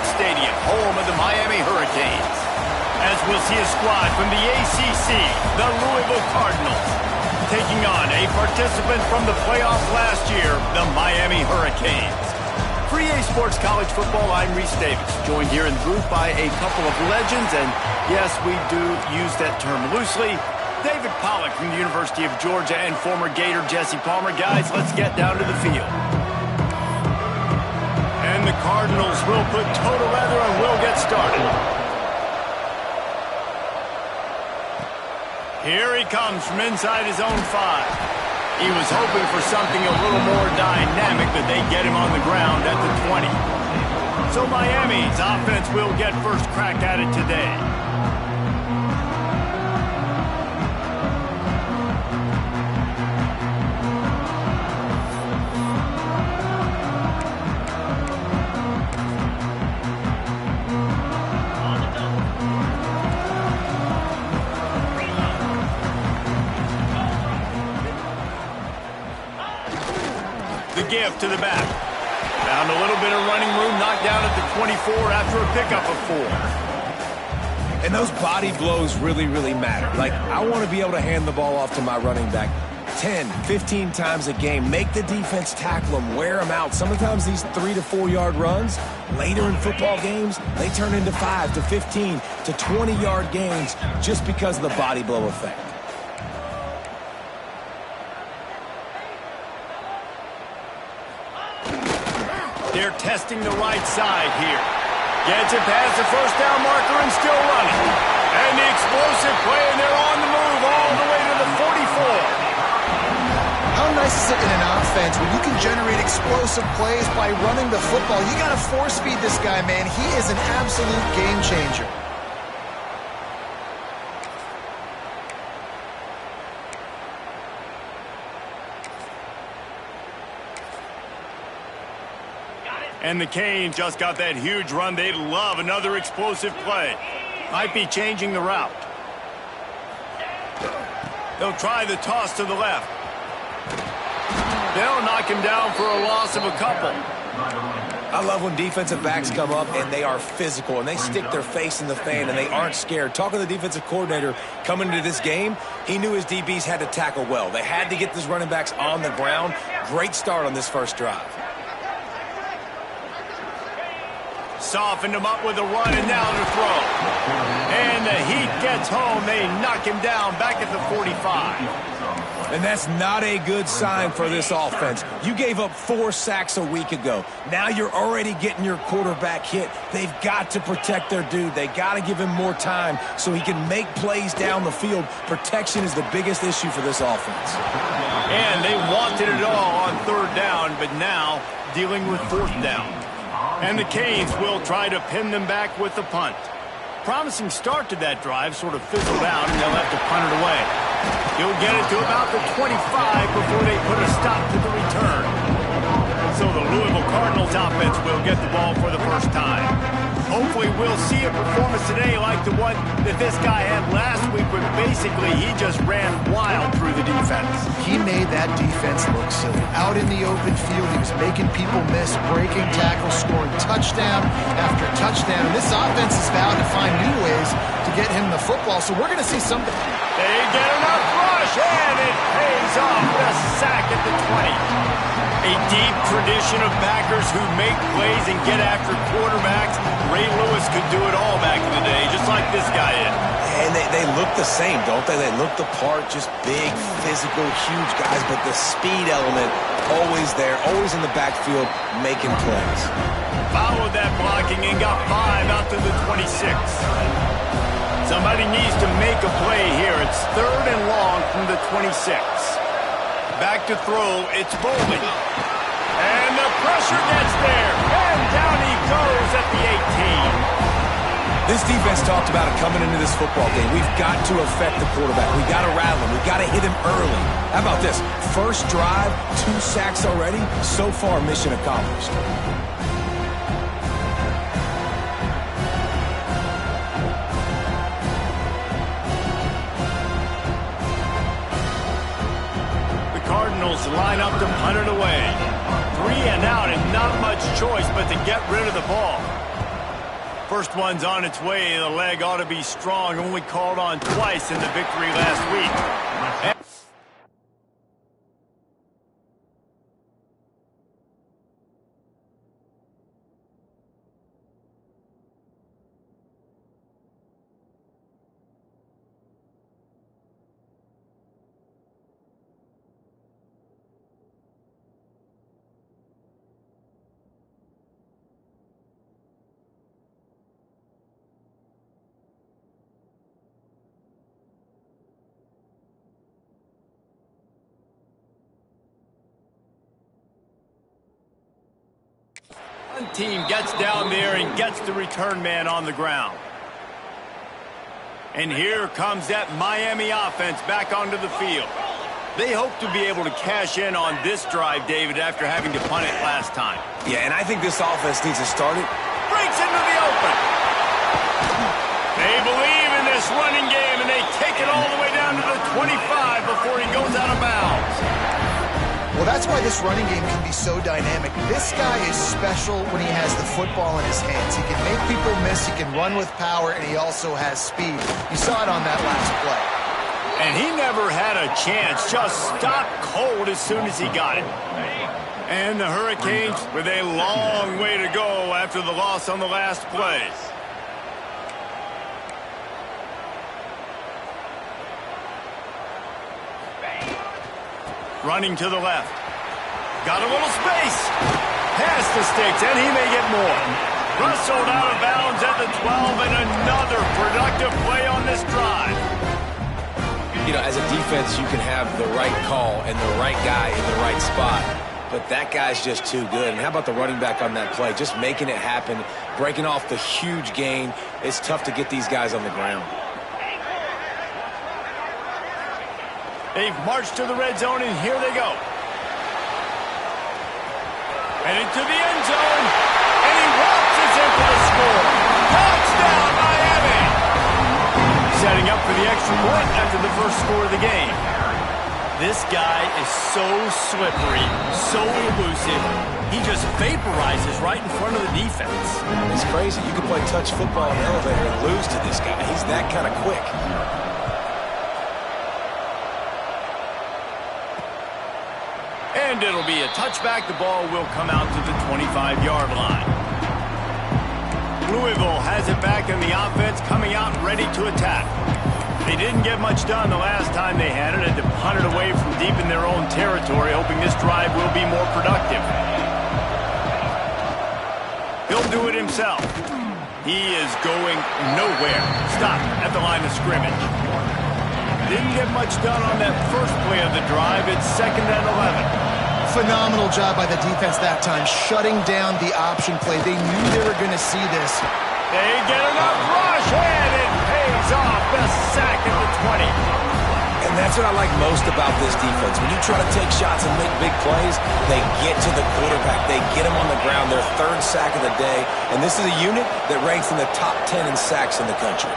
Stadium, home of the Miami Hurricanes. As we'll see a squad from the ACC, the Louisville Cardinals, taking on a participant from the playoffs last year, the Miami Hurricanes. For EA Sports College Football, I'm Reese Davis, joined here in the booth by a couple of legends, and yes, we do use that term loosely. David Pollack from the University of Georgia and former Gator Jesse Palmer. Guys, let's get down to the field. And the Cardinals will put toe to leather and will get started. Here he comes from inside his own 5. He was hoping for something a little more dynamic, but they get him on the ground at the 20. So Miami's offense will get first crack at it today. Give to the back. Found a little bit of running room, knocked down at the 24 after a pickup of 4. And those body blows really, really matter. Like, I want to be able to hand the ball off to my running back 10, 15 times a game. Make the defense tackle them, wear them out. Sometimes these 3 to 4 yard runs, later in football games, they turn into 5 to 15 to 20 yard gains just because of the body blow effect. They're testing the right side here. Gets it past the first down marker and still running. And the explosive play, and they're on the move all the way to the 44. How nice is it in an offense when you can generate explosive plays by running the football? You got to force feed this guy, man. He is an absolute game changer. And the Canes just got that huge run. They'd love another explosive play. Might be changing the route. They'll try the toss to the left. They'll knock him down for a loss of a couple. I love when defensive backs come up and they are physical and they stick their face in the fan and they aren't scared. Talking to the defensive coordinator coming into this game, he knew his DBs had to tackle well. They had to get these running backs on the ground. Great start on this first drive. Softened him up with a run, and now the throw. And the heat gets home. They knock him down back at the 45. And that's not a good sign for this offense. You gave up 4 sacks a week ago. Now you're already getting your quarterback hit. They've got to protect their dude. They got to give him more time so he can make plays down the field. Protection is the biggest issue for this offense. And they wanted it all on 3rd down, but now dealing with 4th down. And the Canes will try to pin them back with the punt. Promising start to that drive, sort of fizzled out, and they'll have to punt it away. He'll get it to about the 25 before they put a stop to the return. So the Louisville Cardinals offense will get the ball for the first time. Hopefully we'll see a performance today like the one that this guy had last week, where basically he just ran wild through the defense. He made that defense look silly. Out in the open field, he was making people miss, breaking tackles, scoring touchdown after touchdown. And this offense has vowed to find new ways to get him the football, so we're going to see something. They get enough rush, and it pays off with a sack at the 20. A deep tradition of backers who make plays and get after quarterbacks. Ray Lewis could do it all back in the day, just like this guy is. And they look the same, don't they? They look the part, just big, physical, huge guys, but the speed element always there, always in the backfield, making plays. Followed that blocking and got 5 out to the 26. Somebody needs to make a play here. It's 3rd and long from the 26. Back to throw, it's Bowling. And the pressure gets there, and down he goes at the 18. This defense talked about it coming into this football game. We've got to affect the quarterback. We've got to rattle him. We've got to hit him early. How about this? First drive, 2 sacks already. So far, mission accomplished. Line up to punt it away. 3 and out, and not much choice but to get rid of the ball. First one's on its way. The leg ought to be strong. Only called on twice in the victory last week. One team gets down there and gets the return man on the ground. And here comes that Miami offense back onto the field. They hope to be able to cash in on this drive, David, after having to punt it last time. Yeah, and I think this offense needs to start it. Breaks into the open. They believe in this running game, and they take it all the way down to the 25 before he goes out of bounds. Well, that's why this running game can be so dynamic. This guy is special when he has the football in his hands. He can make people miss, he can run with power, and he also has speed. You saw it on that last play. And he never had a chance, just stopped cold as soon as he got it. And the Hurricanes with a long way to go after the loss on the last play. Running to the left. Got a little space. Past the sticks, and he may get more. Rustled out of bounds at the 12, and another productive play on this drive. You know, as a defense, you can have the right call and the right guy in the right spot, but that guy's just too good. And how about the running back on that play? Just making it happen, breaking off the huge gain. It's tough to get these guys on the ground. They've marched to the red zone, and here they go. And into the end zone, and he waltzes in for the score. Touchdown, Miami! Setting up for the extra point after the first score of the game. This guy is so slippery, so elusive. He just vaporizes right in front of the defense. It's crazy. You can play touch football in the elevator and lose to this guy. He's that kind of quick. And it'll be a touchback. The ball will come out to the 25-yard line. Louisville has it back, and the offense coming out ready to attack. They didn't get much done the last time they had it, and to punt it away from deep in their own territory, hoping this drive will be more productive. He'll do it himself. He is going nowhere. Stop at the line of scrimmage. Didn't get much done on that first play of the drive. It's 2nd and 11. Phenomenal job by the defense that time, shutting down the option play. They knew they were going to see this. They get enough rush, and it pays off. The sack at the 20. And that's what I like most about this defense. When you try to take shots and make big plays, they get to the quarterback. They get him on the ground, their 3rd sack of the day. And this is a unit that ranks in the top 10 in sacks in the country.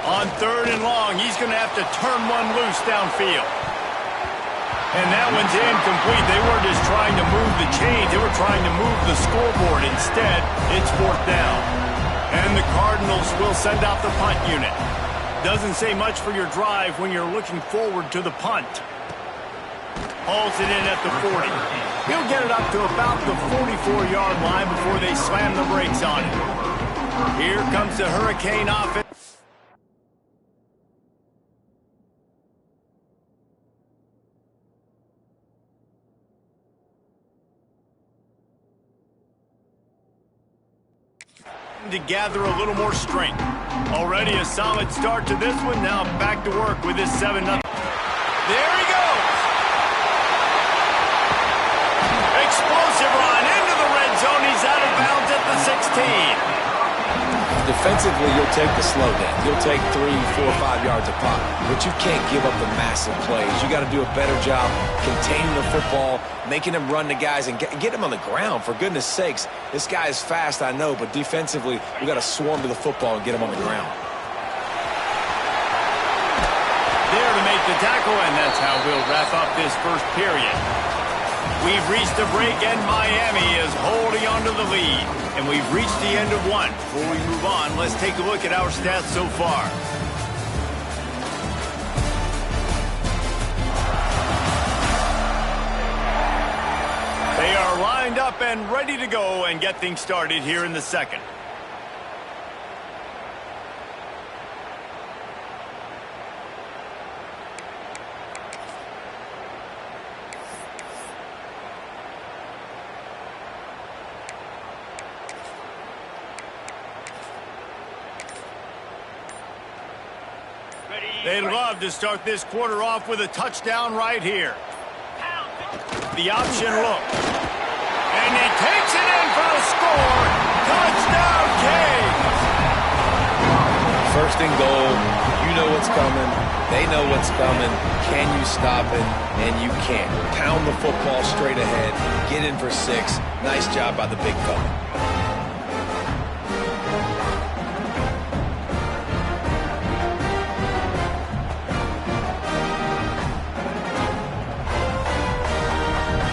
On 3rd and long, he's going to have to turn one loose downfield. And that one's incomplete. They weren't just trying to move the chains. They were trying to move the scoreboard. Instead, it's 4th down. And the Cardinals will send out the punt unit. Doesn't say much for your drive when you're looking forward to the punt. Hauls it in at the 40. He'll get it up to about the 44-yard line before they slam the brakes on it. Here comes the Hurricane offense. To gather a little more strength. Already a solid start to this one. Now back to work with this 7-0. There he goes. Explosive run into the red zone. He's out of bounds at the 16. Defensively, you'll take the slow down. You'll take 3, 4, 5 yards a pop. But you can't give up the massive plays. You got to do a better job containing the football, making him run to guys, and get him on the ground. For goodness sakes, this guy is fast, I know, but defensively, we got to swarm to the football and get him on the ground. There to make the tackle, and that's how we'll wrap up this first period. We've reached a break, and Miami is holding on to the lead. And we've reached the end of one. Before we move on, let's take a look at our stats so far. They are lined up and ready to go and get things started here in the second. They'd love to start this quarter off with a touchdown right here. The option look. And he takes it in for the score. Touchdown, Canes! First and goal. You know what's coming. They know what's coming. Can you stop it? And you can't. Pound the football straight ahead. Get in for 6. Nice job by the big fella.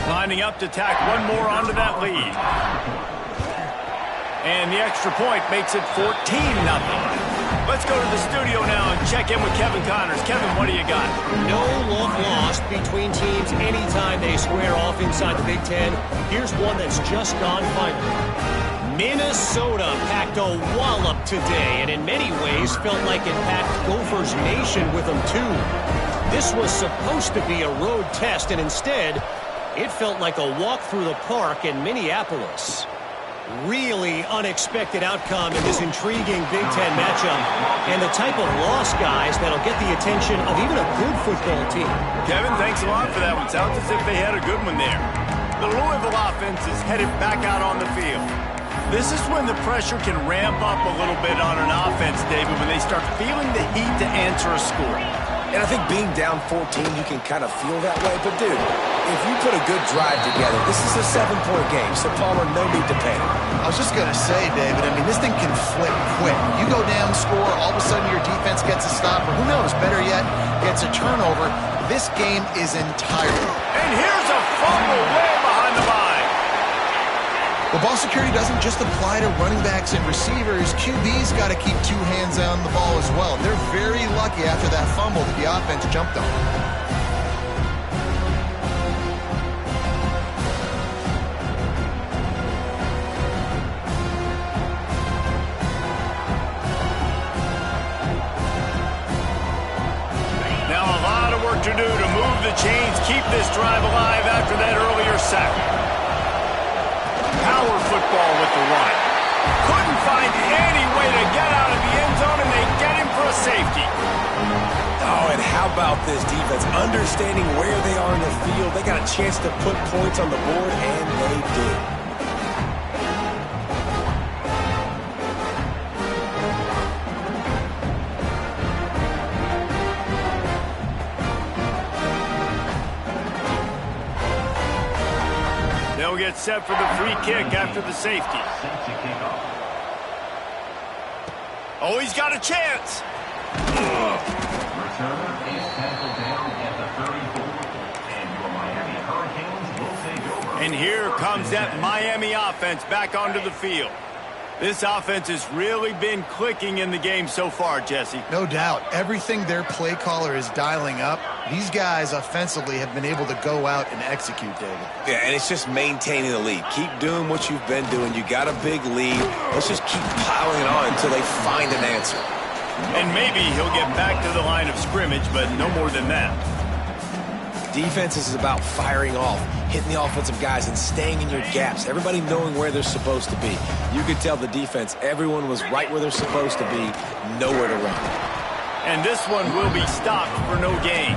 Lining up to tack one more onto that lead. And the extra point makes it 14-0. Let's go to the studio now and check in with Kevin Connors. Kevin, what do you got? No love lost between teams anytime they square off inside the Big Ten. Here's one that's just gone final. Minnesota packed a wallop today, and in many ways felt like it packed Gophers Nation with them too. This was supposed to be a road test, and instead, it felt like a walk through the park in Minneapolis. Really unexpected outcome in this intriguing Big Ten matchup, and the type of loss, guys, that'll get the attention of even a good football team. Kevin, thanks a lot for that one. Sounds as if they had a good one there. The Louisville offense is headed back out on the field. This is when the pressure can ramp up a little bit on an offense, David, when they start feeling the heat to answer a score. And I think being down 14, you can kind of feel that way. But, dude, if you put a good drive together, this is a 7-point game. So, Palmer, no need to panic. I was just going to say, David, I mean, this thing can flip quick. You go down, score, all of a sudden your defense gets a stop, or who knows, better yet, gets a turnover. This game is entirely. And here's a fumble way behind the line. Well, ball security doesn't just apply to running backs and receivers. QB's got to keep 2 hands on the ball as well. They're very lucky after that fumble that the offense jumped on. Now a lot of work to do to move the chains, keep this drive alive after that earlier sack. Power football with the run. Couldn't find any way to get out of the end zone, and they get him for a safety. Oh, and how about this defense? Understanding where they are in the field. They got a chance to put points on the board, and they did. They'll get set for the free kick after the safety. Oh, he's got a chance. And here comes that Miami offense back onto the field. This offense has really been clicking in the game so far, Jesse. No doubt. Everything their play caller is dialing up, these guys offensively have been able to go out and execute, David. Yeah, and it's just maintaining the lead. Keep doing what you've been doing. You got a big lead. Let's just keep piling it on until they find an answer. And maybe he'll get back to the line of scrimmage, but no more than that. Defense is about firing off, hitting the offensive guys, and staying in your gaps. Everybody knowing where they're supposed to be. You could tell the defense, everyone was right where they're supposed to be, nowhere to run. And this one will be stopped for no gain.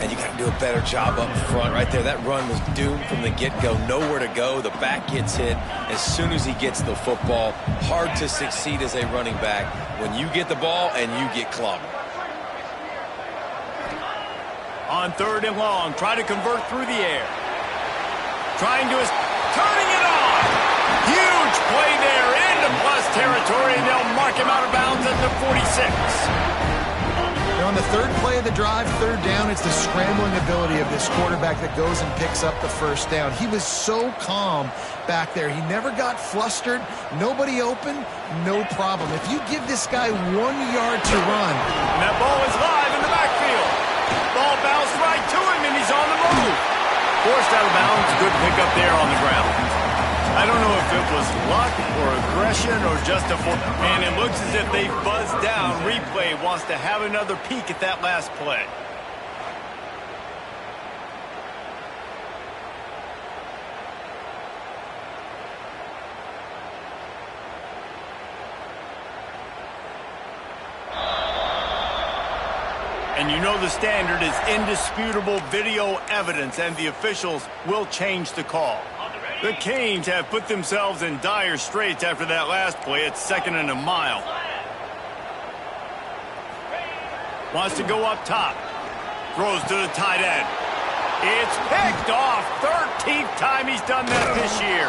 And you got to do a better job up front right there. That run was doomed from the get-go. Nowhere to go. The back gets hit as soon as he gets the football. Hard to succeed as a running back when you get the ball and you get clobbered. On 3rd and long, try to convert through the air. Turning it on. Huge play there into plus territory, and they'll mark him out of bounds at the 46. On on the third play of the drive, third down, it's the scrambling ability of this quarterback that goes and picks up the first down. He was so calm back there. He never got flustered. Nobody open, no problem. If you give this guy 1 yard to run. And that ball is live in the backfield. Ball bounced right to him, and he's on the move. Forced out of bounds. Good pickup there on the ground. I don't know if it was luck or aggression or just a... And it looks as if they buzzed down. Replay wants to have another peek at that last play. And you know the standard is indisputable video evidence, and the officials will change the call. The Canes have put themselves in dire straits after that last play. It's 2nd and a mile. Wants to go up top. Throws to the tight end. It's picked off. 13th time he's done that this year.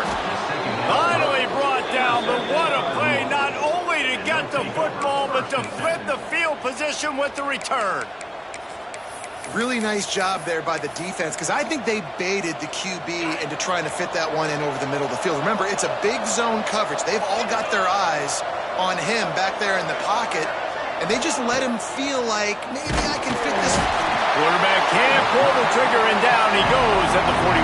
Finally brought down, but what a play. Not only to get the football, but to flip the field position with the return. Really nice job there by the defense, because I think they baited the QB into trying to fit that one in over the middle of the field. Remember, it's a big zone coverage. They've all got their eyes on him back there in the pocket, and they just let him feel like, maybe I can fit this. Quarterback can't pull the trigger, and down he goes at the 41.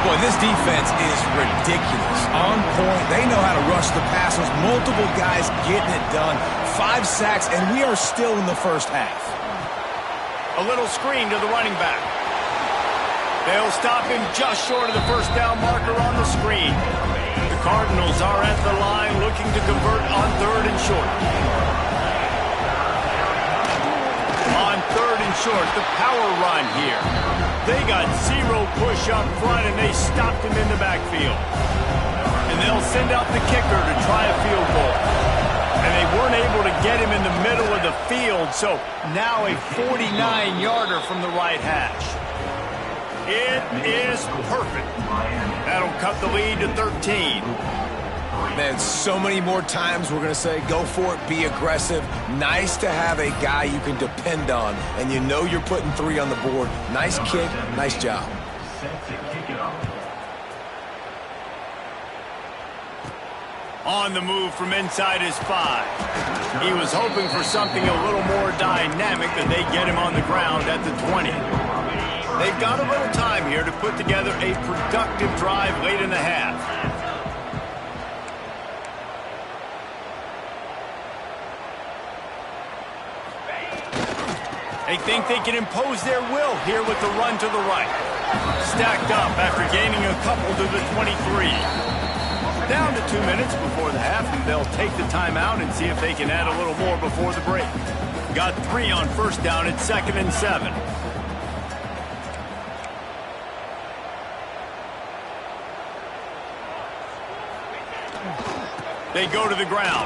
Boy, this defense is ridiculous. On point. They know how to rush the passers. Multiple guys getting it done. 5 sacks, and we are still in the first half. A little screen to the running back. They'll stop him just short of the first down marker on the screen. The Cardinals are at the line looking to convert on 3rd and short. On 3rd and short, the power run here. They got 0 push up front, and they stopped him in the backfield. And they'll send out the kicker to try a field goal. And they weren't able to get him in the middle of the field, so now a 49-yarder from the right hash. It is perfect. That'll cut the lead to 13. Man, so many more times we're going to say, go for it, be aggressive. Nice to have a guy you can depend on, and you know you're putting 3 on the board. Nice kick, nice job. On the move from inside his 5. He was hoping for something a little more dynamic, but they get him on the ground at the 20. They've got a little time here to put together a productive drive late in the half. They think they can impose their will here with the run to the right. Stacked up after gaining a couple to the 23. Down to 2 minutes before the half, and they'll take the timeout and see if they can add a little more before the break. Got 3 on first down at 2nd and 7. They go to the ground.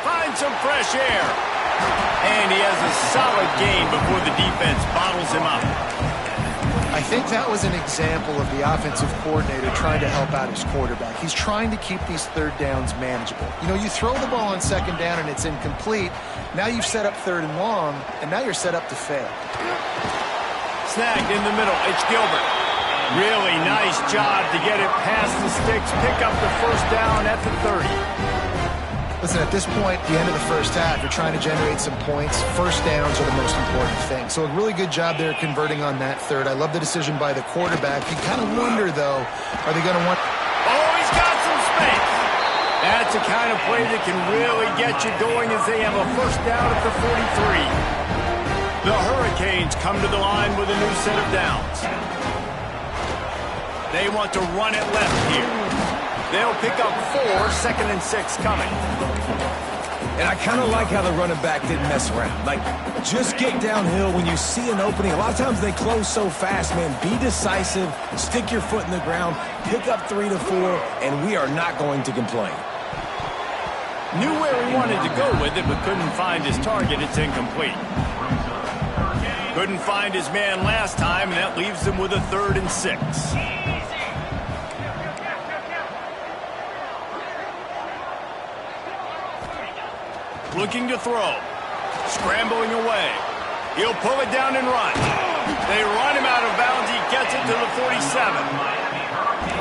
Find some fresh air. And he has a solid gain before the defense bottles him up. I think that was an example of the offensive coordinator trying to help out his quarterback. He's trying to keep these 3rd downs manageable. You know, you throw the ball on 2nd down and it's incomplete. Now you've set up 3rd and long, and now you're set up to fail. Snagged in the middle. It's Gilbert. Really nice job to get it past the sticks. Pick up the first down at the 30. Listen, at this point, the end of the first half, you're trying to generate some points. First downs are the most important thing. So a really good job there converting on that 3rd. I love the decision by the quarterback. You kind of wonder, though, are they going to want... Oh, he's got some space. That's the kind of play that can really get you going as they have a first down at the 43. The Hurricanes come to the line with a new set of downs. They want to run it left here. They'll pick up 4, 2nd and 6 coming. And I kind of like how the running back didn't mess around. Like, just get downhill when you see an opening. A lot of times they close so fast, man. Be decisive, stick your foot in the ground, pick up 3 to 4, and we are not going to complain. Knew where he wanted to go with it, but couldn't find his target. It's incomplete. Couldn't find his man last time, and that leaves them with a 3rd and 6. Looking to throw. scrambling away. He'll pull it down and run. They run him out of bounds. He gets it to the 47.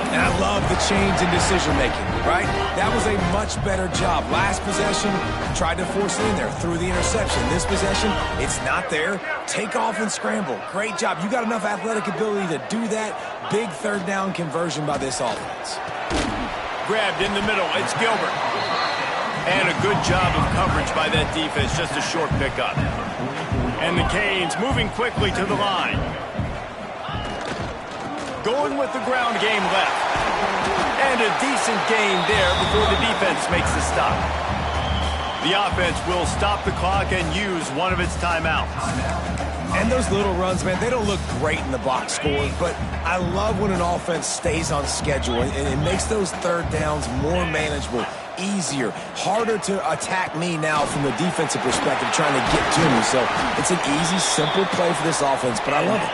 And I love the change in decision-making, right? That was a much better job. Last possession, tried to force it in there, threw the interception. This possession, it's not there. Take off and scramble. Great job. You got enough athletic ability to do that. Big third down conversion by this offense. Grabbed in the middle. It's Gilbert. And a good job of coverage by that defense. Just a short pickup. And the Canes moving quickly to the line. Going with the ground game left. And a decent gain there before the defense makes the stop. The offense will stop the clock and use one of its timeouts. And those little runs, man, they don't look great in the box score, but I love when an offense stays on schedule, and it makes those third downs more manageable, easier, harder to attack me now from the defensive perspective trying to get to me. So it's an easy, simple play for this offense, but I love it.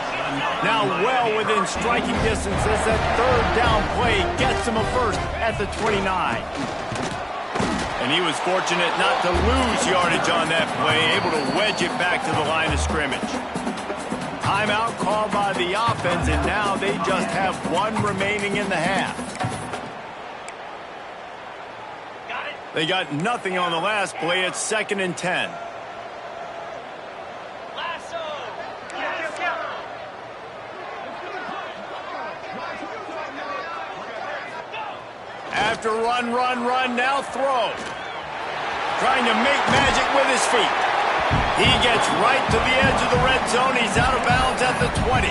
Now well within striking distance as that third down play gets him a first at the 29. And he was fortunate not to lose yardage on that play, able to wedge it back to the line of scrimmage. Timeout called by the offense, and now they just have one remaining in the half. They got nothing on the last play. It's 2nd and 10. After run, now throw. Trying to make magic with his feet. He gets right to the edge of the red zone. He's out of bounds at the 20.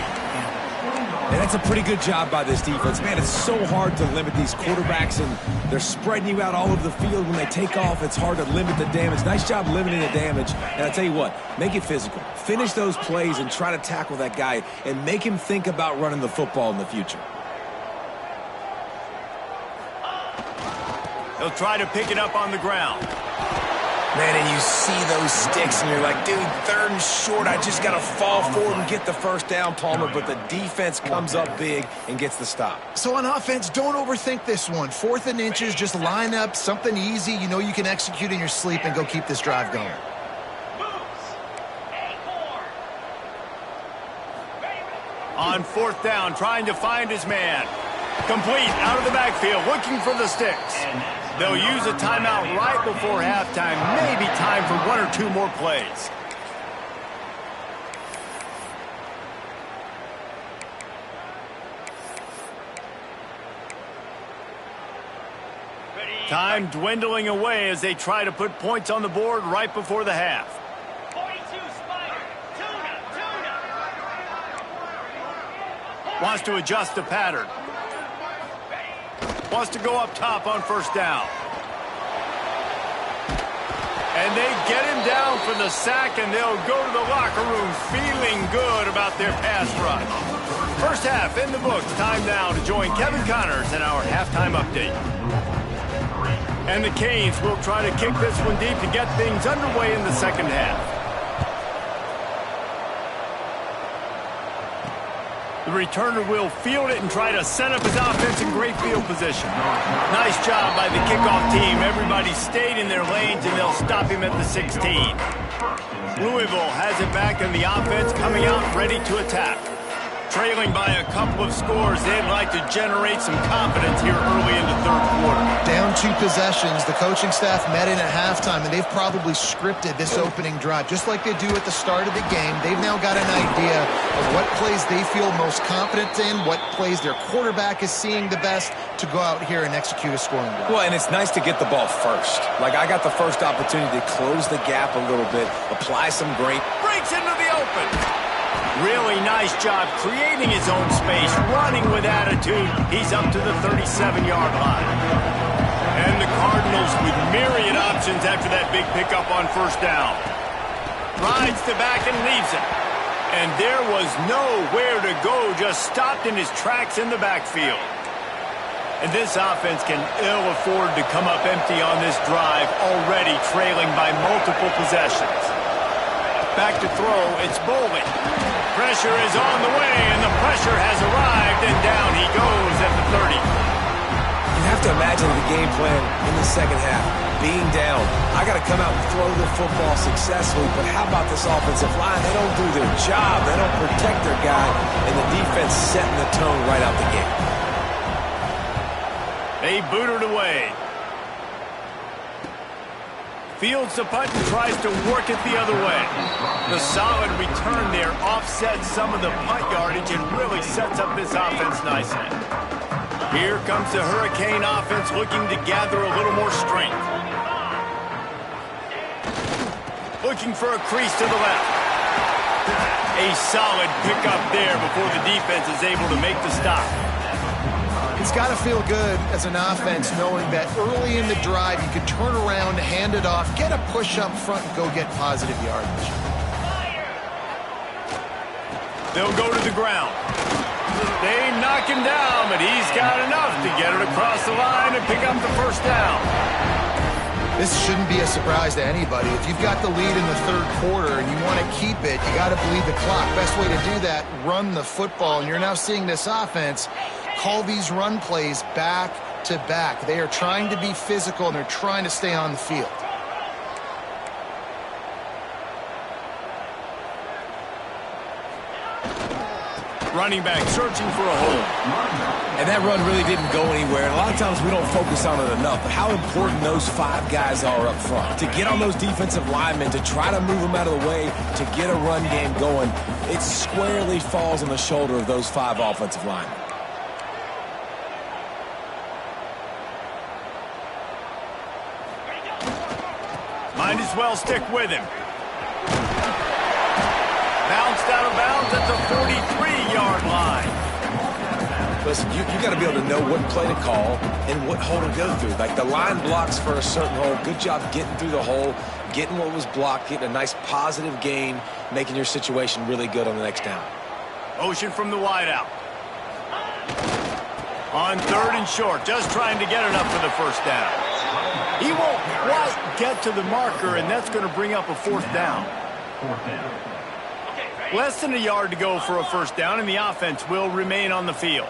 And that's a pretty good job by this defense. Man, it's so hard to limit these quarterbacks, and they're spreading you out all over the field. When they take off, it's hard to limit the damage. Nice job limiting the damage. And I tell you what, make it physical. Finish those plays and try to tackle that guy and make him think about running the football in the future. He'll try to pick it up on the ground. Man, and you see those sticks, and you're like, dude, 3rd and short. I just got to fall forward and get the first down, Palmer. But the defense comes up big and gets the stop. So on offense, don't overthink this one. 4th and inches, just line up something easy you know you can execute in your sleep and go keep this drive going. On 4th down, trying to find his man. Complete, out of the backfield, looking for the sticks. They'll use a timeout right before halftime. Maybe time for 1 or 2 more plays. Time dwindling away as they try to put points on the board right before the half. 42 Spider. Tuna. Wants to adjust the pattern. Wants to go up top on 1st down. And they get him down for the sack, and they'll go to the locker room feeling good about their pass rush. First half in the books. Time now to join Kevin Connors in our halftime update. And the Canes will try to kick this one deep to get things underway in the 2nd half. The returner will field it and try to set up his offense in great field position. Nice job by the kickoff team. Everybody stayed in their lanes, and they'll stop him at the 16. Louisville has it back, and the offense coming out ready to attack. Trailing by a couple of scores, they'd like to generate some confidence here early in the 3rd quarter. Down 2 possessions, the coaching staff met in at halftime, and they've probably scripted this opening drive. Just like they do at the start of the game, they've now got an idea of what plays they feel most confident in, what plays their quarterback is seeing the best to go out here and execute a scoring drive. Well, and it's nice to get the ball first. Like, I got the first opportunity to close the gap a little bit, apply some great. Breaks into the open. Really nice job creating his own space, running with attitude. He's up to the 37-yard line. And the Cardinals with myriad options after that big pickup on 1st down. Rides the back and leaves it. And there was nowhere to go, just stopped in his tracks in the backfield. And this offense can ill afford to come up empty on this drive, already trailing by multiple possessions. Back to throw, it's Bowling. Pressure is on the way, and the pressure has arrived, and down he goes at the 30. You have to imagine the game plan in the second half. Being down, I got to come out and throw the football successfully, but how about this offensive line? They don't do their job. They don't protect their guy, and the defense setting the tone right out the gate. They boot it away. Fields the punt and tries to work it the other way. The solid return there offsets some of the punt yardage and really sets up this offense nicely. Here comes the Hurricane offense looking to gather a little more strength. Looking for a crease to the left. A solid pickup there before the defense is able to make the stop. It's got to feel good as an offense knowing that early in the drive you can turn around, hand it off, get a push up front, and go get positive yardage. They'll go to the ground. They knock him down, but he's got enough to get it across the line and pick up the first down. This shouldn't be a surprise to anybody. If you've got the lead in the third quarter and you want to keep it, you got to bleed the clock. Best way to do that, run the football. And you're now seeing this offense call these run plays back to back. They are trying to be physical, and they're trying to stay on the field. Running back searching for a hole. And that run really didn't go anywhere. And a lot of times we don't focus on it enough. But how important those 5 guys are up front. To get on those defensive linemen, to try to move them out of the way, to get a run game going, it squarely falls on the shoulder of those 5 offensive linemen. Might as well stick with him. Bounced out of bounds at the 43-yard line. Listen, you got to be able to know what play to call and what hole to go through. Like the line blocks for a certain hole. Good job getting through the hole, getting what was blocked, getting a nice positive gain, making your situation really good on the next down. Motion from the wideout. On 3rd and short, just trying to get it up for the first down. He won't quite get to the marker, and that's going to bring up a 4th down. Less than a yard to go for a first down, and the offense will remain on the field.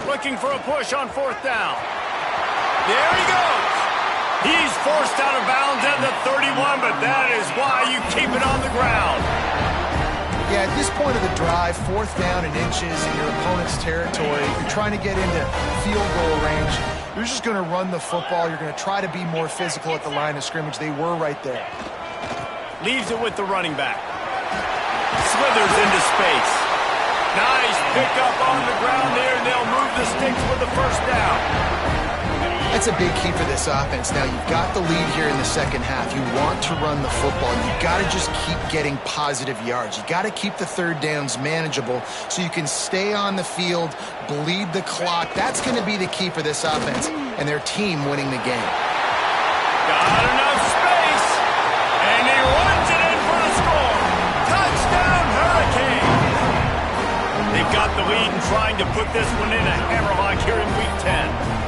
Looking for a push on 4th down. There he goes. He's forced out of bounds at the 31, but that is why you keep it on the ground. Yeah, at this point of the drive, 4th down and inches in your opponent's territory, you're trying to get into field goal range. You're just going to run the football. You're going to try to be more physical at the line of scrimmage. They were right there. Leaves it with the running back. Slithers into space. Nice pickup on the ground there, and they'll move the sticks for the first down. That's a big key for this offense. Now, you've got the lead here in the second half. You want to run the football. You've got to just keep getting positive yards. You've got to keep the 3rd downs manageable so you can stay on the field, bleed the clock. That's going to be the key for this offense and their team winning the game. Got enough space, and he runs it in for the score. Touchdown, Hurricane. They've got the lead and trying to put this one in a hammerlock here in Week 10.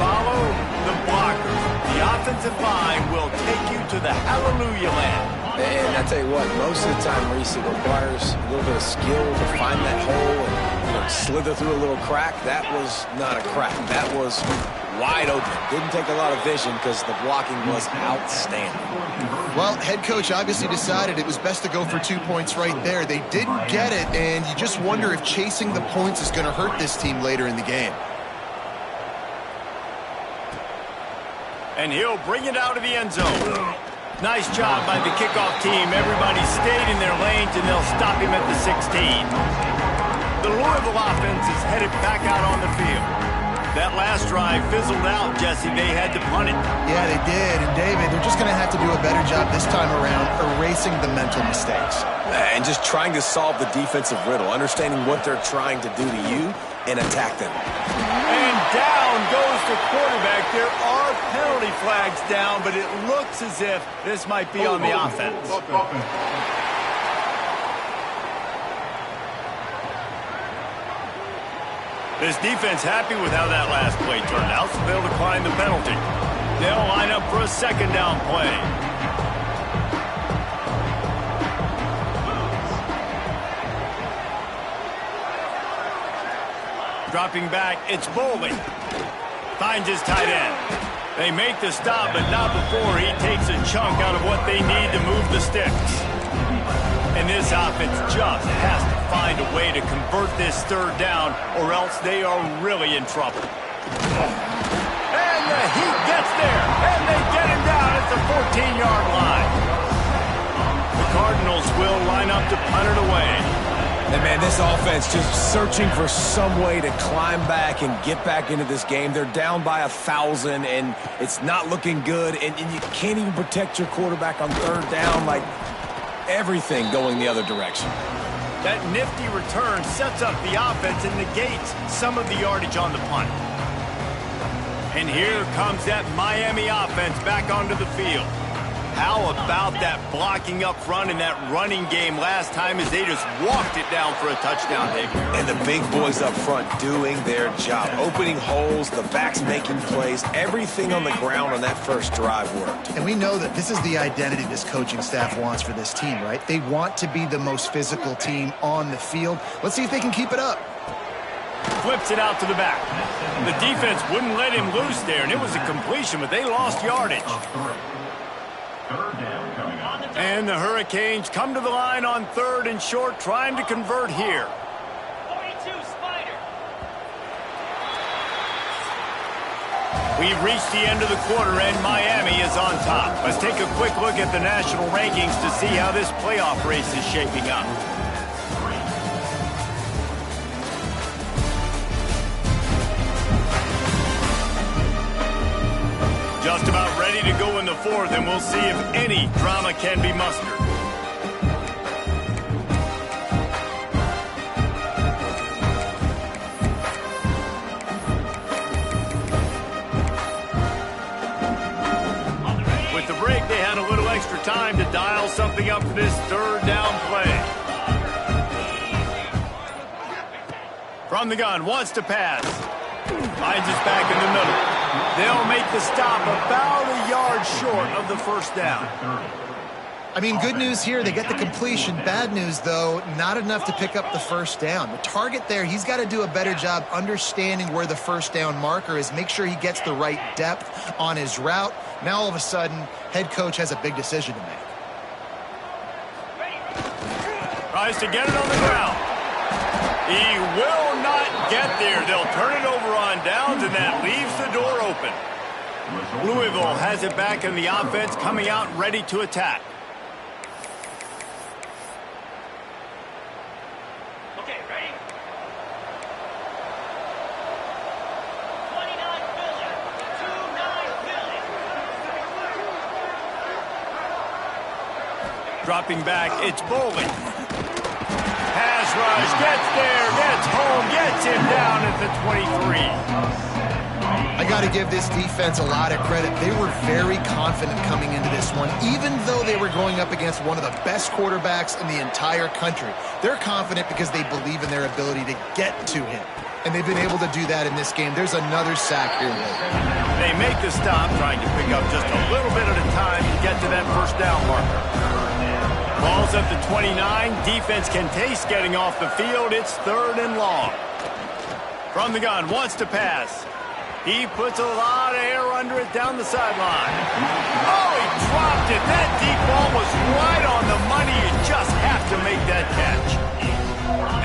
Follow the blockers. The offensive line will take you to the hallelujah land. And I tell you what, most of the time, Reese, it requires a little bit of skill to find that hole and slither through a little crack. That was not a crack. That was wide open. Didn't take a lot of vision because the blocking was outstanding. Well, head coach obviously decided it was best to go for 2 points right there. They didn't get it, and you just wonder if chasing the points is going to hurt this team later in the game. And he'll bring it out of the end zone. Nice job by the kickoff team. Everybody stayed in their lanes, and they'll stop him at the 16. The Louisville offense is headed back out on the field. That last drive fizzled out, Jesse. They had to punt it. Yeah, they did. And, David, they're just going to have to do a better job this time around erasing the mental mistakes. And just trying to solve the defensive riddle, understanding what they're trying to do to you and attack them. And down goes the quarterback. There are penalty flags down, but it looks as if this might be on the offense. This defense happy with how that last play turned out, so they'll decline the penalty. They'll line up for a 2nd down play. Dropping back, it's Bowling. Finds his tight end. They make the stop, but not before he takes a chunk out of what they need to move the sticks. And this offense just has to find a way to convert this third down, or else they are really in trouble. And the Heat gets there, and they get him down at the 14-yard line. The Cardinals will line up to punt it away. And, man, this offense just searching for some way to climb back and get back into this game. They're down by 1,000, and it's not looking good. And you can't even protect your quarterback on third down. Like, everything going the other direction. That nifty return sets up the offense and negates some of the yardage on the punt. And here comes that Miami offense back onto the field. How about that blocking up front and that running game last time as they just walked it down for a touchdown, Dave? And the big boys up front doing their job. Opening holes, the backs making plays. Everything on the ground on that first drive worked. And we know that this is the identity this coaching staff wants for this team, right? They want to be the most physical team on the field. Let's see if they can keep it up. Flips it out to the back. The defense wouldn't let him loose there, and it was a completion, but they lost yardage. And the Hurricanes come to the line on 3rd and short, trying to convert here. 42 Spider. We've reached the end of the quarter, and Miami is on top. Let's take a quick look at the national rankings to see how this playoff race is shaping up. Just about ready to go in the 4th, and we'll see if any drama can be mustered. With the break, they had a little extra time to dial something up for this third down play. From the gun, wants to pass. Finds us back in the middle. They'll make the stop about a yard short of the first down. I mean, good news here, they get the completion. Bad news, though, not enough to pick up the first down. The target there, he's got to do a better job understanding where the first down marker is, make sure he gets the right depth on his route. Now, all of a sudden, head coach has a big decision to make. Tries to get it on the ground. He will not get there. They'll turn it over on downs, and that leaves the door open. Louisville has it back in the offense, coming out ready to attack. Okay, ready? 29 Philly. 2-9 Philly. Dropping back, it's Bowling. Pass rush, gets there, gets home, gets him down at the 23. I got to give this defense a lot of credit. They were very confident coming into this one, even though they were going up against one of the best quarterbacks in the entire country. They're confident because they believe in their ability to get to him, and they've been able to do that in this game. There's another sack here. They make the stop, trying to pick up just a little bit at a time to get to that first down marker. Ball's up to 29. Defense can taste getting off the field. It's 3rd and long. From the gun, wants to pass. He puts a lot of air under it down the sideline. Oh, he dropped it. That deep ball was right on the money. You just have to make that catch.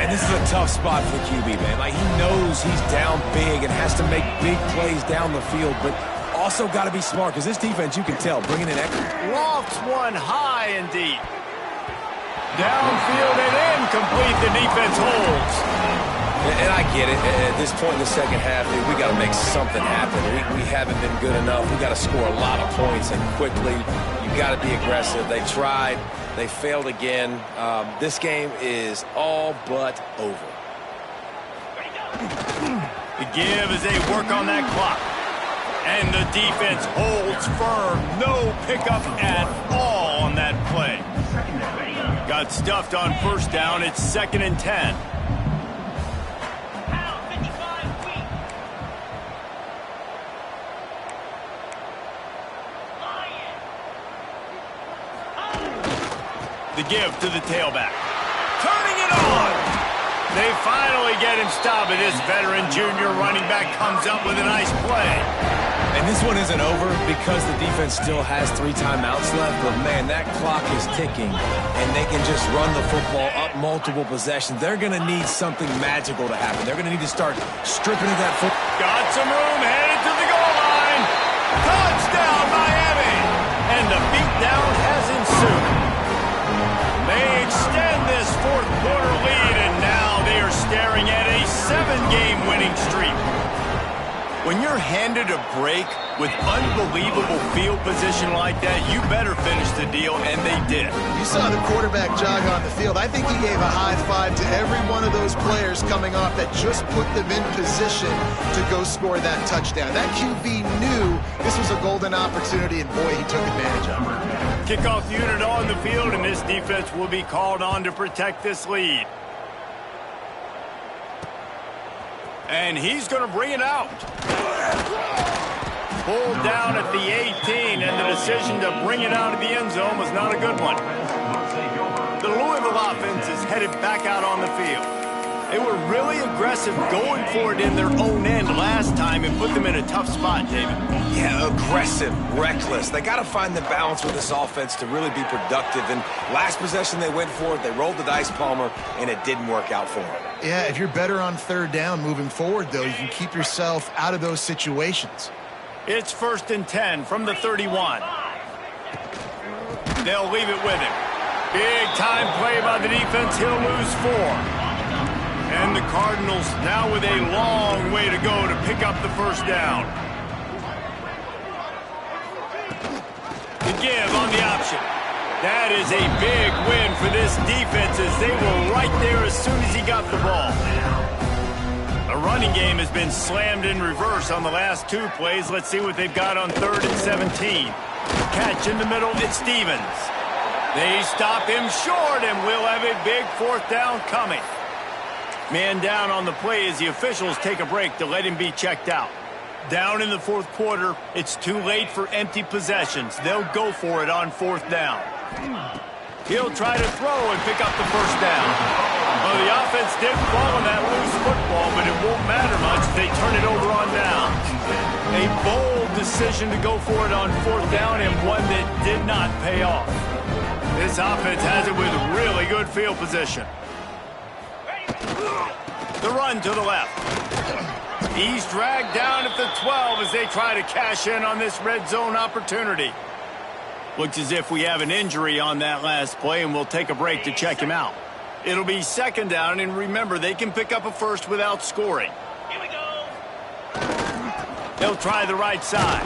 And this is a tough spot for the QB, man. Like, he knows he's down big and has to make big plays down the field, but also got to be smart because this defense, you can tell, bringing in extra. Lofts one high and deep. Downfield and incomplete. The defense holds. And I get it. At this point in the second half, dude, we got to make something happen. We haven't been good enough. We got to score a lot of points and quickly. You got to be aggressive. They tried. They failed again. This game is all but over. The give as they work on that clock. And the defense holds firm. No pickup at all on that play. Got stuffed on first down. It's 2nd and 10. The give to the tailback. Turning it on. They finally get him stopped, and this veteran junior running back comes up with a nice play. And this one isn't over because the defense still has 3 timeouts left, but man, that clock is ticking, and they can just run the football up multiple possessions. They're going to need something magical to happen. They're going to need to start stripping at that football. Got some room, headed to the goal line. Touchdown, Miami! And the beatdown has ensued. They extend this fourth quarter lead, and now they are staring at a 7-game winning streak. When you're handed a break with unbelievable field position like that, you better finish the deal, and they did. You saw the quarterback jog on the field. I think he gave a high five to every one of those players coming off that just put them in position to go score that touchdown. That QB knew this was a golden opportunity, and boy, he took advantage of it. Kickoff unit on the field, and this defense will be called on to protect this lead. And he's going to bring it out. Pulled down at the 18, and the decision to bring it out of the end zone was not a good one. The Louisville offense is headed back out on the field. They were really aggressive going for it in their own end last time and put them in a tough spot, David. Yeah, aggressive, reckless. They got to find the balance with this offense to really be productive. And last possession they went for it, they rolled the dice, Palmer, and it didn't work out for them. Yeah, if you're better on third down moving forward, though, you can keep yourself out of those situations. It's 1st and 10 from the 31. They'll leave it with him. Big time play by the defense. He'll lose 4. And the Cardinals now with a long way to go to pick up the first down. The give on the option. That is a big win for this defense as they were right there as soon as he got the ball. The running game has been slammed in reverse on the last 2 plays. Let's see what they've got on 3rd and 17. Catch in the middle, it's Stevens. They stop him short, and we'll have a big 4th down coming. Man down on the play as the officials take a break to let him be checked out. Down in the 4th quarter, it's too late for empty possessions. They'll go for it on 4th down. He'll try to throw and pick up the first down. Well, the offense did fall on that loose football, but it won't matter much if they turn it over on downs. A bold decision to go for it on 4th down and one that did not pay off. This offense has it with really good field position. The run to the left. He's dragged down at the 12 as they try to cash in on this red zone opportunity. Looks as if we have an injury on that last play, and we'll take a break to check him out. It'll be 2nd down, and remember, they can pick up a first without scoring. Here we go. They'll try the right side.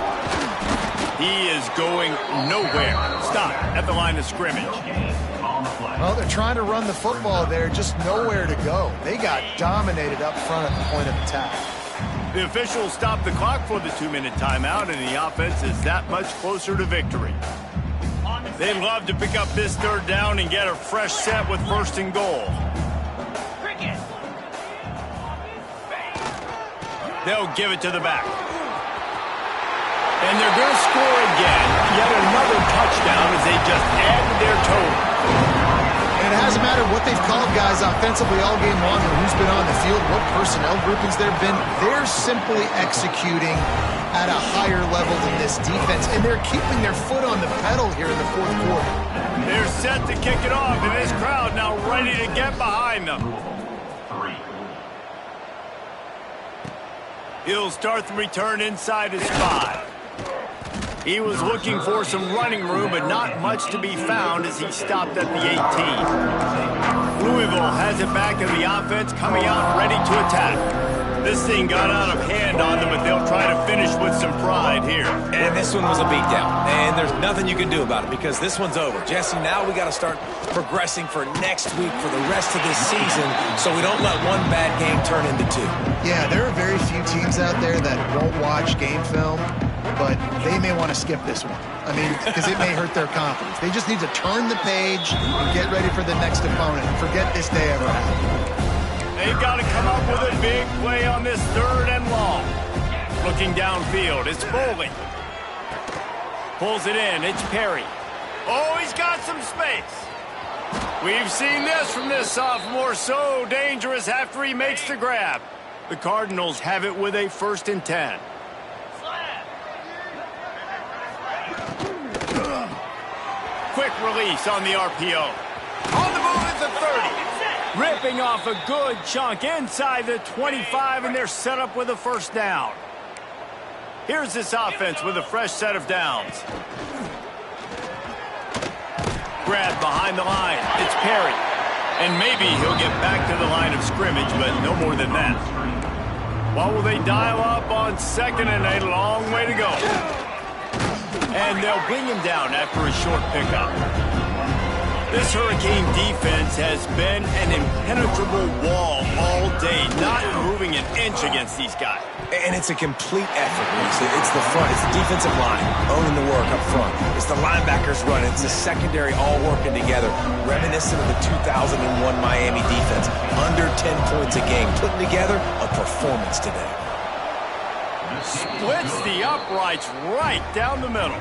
He is going nowhere. Stop at the line of scrimmage. Well, they're trying to run the football there, just nowhere to go. They got dominated up front at the point of attack. The officials stop the clock for the 2-minute timeout, and the offense is that much closer to victory. They'd love to pick up this 3rd down and get a fresh set with 1st and goal. Cricket. They'll give it to the back. And they're going to score again. Yet another touchdown as they just added their total. And it hasn't mattered what they've called guys offensively all game long and who's been on the field, what personnel groupings there have been. They're simply executing at a higher level than this defense, and they're keeping their foot on the pedal here in the 4th quarter. They're set to kick it off, and this crowd now ready to get behind them. He'll start the return inside his 5. He was looking for some running room, but not much to be found as he stopped at the 18. Louisville has it back, and the offense coming out ready to attack. This thing got out of hand on them, but they'll try to finish with some pride here. And this one was a beatdown, and there's nothing you can do about it because this one's over. Jesse, now we got to start progressing for next week for the rest of this season so we don't let one bad game turn into 2. Yeah, there are very few teams out there that won't watch game film, but they may want to skip this one. I mean, because it may hurt their confidence. They just need to turn the page and get ready for the next opponent and forget this day ever happened. They've got to come up with a big play on this 3rd and long. Looking downfield, it's Bowling. Pulls it in, it's Perry. Oh, he's got some space. We've seen this from this sophomore, so dangerous after he makes the grab. The Cardinals have it with a 1st and 10. Quick release on the RPO. On the move at the 30. Ripping off a good chunk inside the 25, and they're set up with a 1st down. Here's this offense with a fresh set of downs. Grab behind the line. It's Perry. And maybe he'll get back to the line of scrimmage, but no more than that. What will they dial up on 2nd and a long way to go? And they'll bring him down after a short pickup. This Hurricane defense has been an impenetrable wall all day, not moving an inch against these guys. And it's a complete effort. It's the front. It's the defensive line owning the work up front. It's the linebackers running. It's the secondary all working together, reminiscent of the 2001 Miami defense. Under 10 points a game, putting together a performance today. Splits the uprights right down the middle.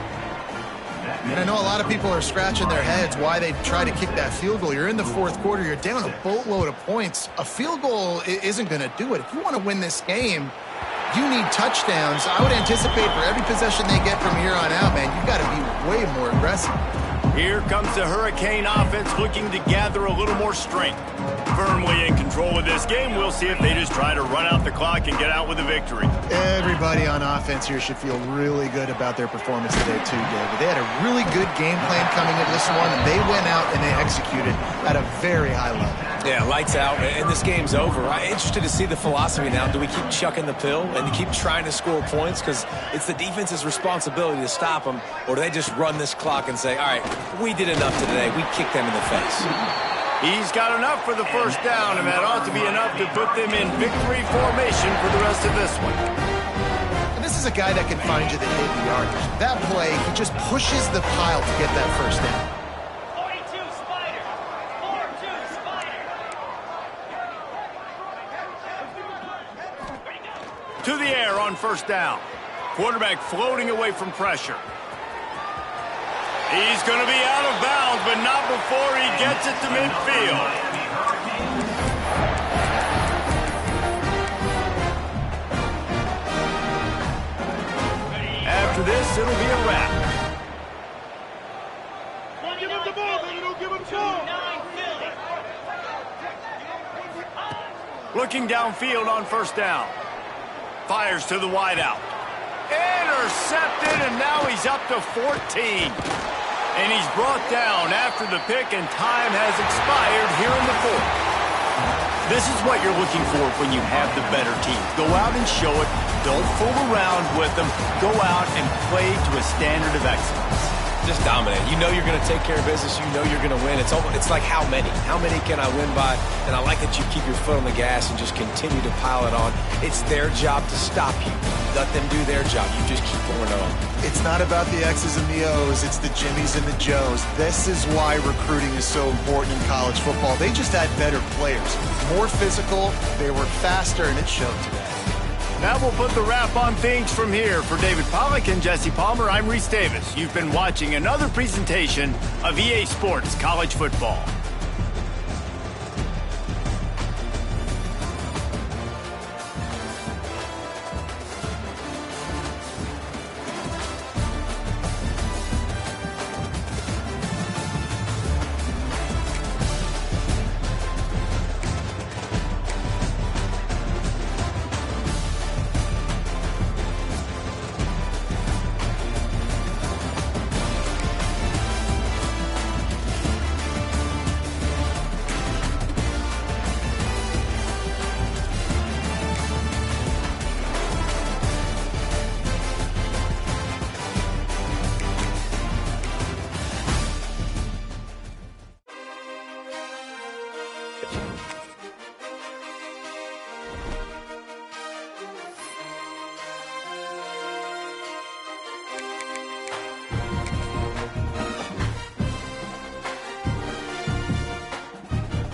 And I know a lot of people are scratching their heads why they try to kick that field goal. You're in the 4th quarter. You're down a boatload of points. A field goal isn't going to do it. If you want to win this game, you need touchdowns. I would anticipate for every possession they get from here on out, man, you've got to be way more aggressive. Here comes the Hurricane offense looking to gather a little more strength. Firmly in control of this game, we'll see if they just try to run out the clock and get out with a victory. Everybody on offense here should feel really good about their performance today too, David. They had a really good game plan coming into this one, and they went out and they executed at a very high level. Yeah, lights out, and this game's over. I'm interested to see the philosophy now. Do we keep chucking the pill and keep trying to score points because it's the defense's responsibility to stop them, or do they just run this clock and say, all right, we did enough today. We kicked them in the face. He's got enough for the 1st down, and that ought to be enough to put them in victory formation for the rest of this one. And this is a guy that can find you the hidden yardage. That play, he just pushes the pile to get that 1st down. 42 Spider. 4-2 Spider. To the air on 1st down. Quarterback floating away from pressure. He's going to be out of bounds, but not before he gets it to midfield. After this, it'll be a wrap. Give him the ball, baby. Don't give him the ball. Looking downfield on 1st down. Fires to the wideout. Intercepted, and now he's up to 14. And he's brought down after the pick, and time has expired here in the 4th. This is what you're looking for when you have the better team. Go out and show it. Don't fool around with them. Go out and play to a standard of excellence. Just dominate. You know you're going to take care of business. You know you're going to win. It's like how many? How many can I win by? And I like that you keep your foot on the gas and just continue to pile it on. It's their job to stop you. Let them do their job. You just keep going on. It's not about the X's and the O's. It's the Jimmies and the Joes. This is why recruiting is so important in college football. They just had better players. More physical. They were faster, and it showed today. Now we'll put the wrap on things from here. For David Pollack and Jesse Palmer, I'm Reese Davis. You've been watching another presentation of EA Sports College Football.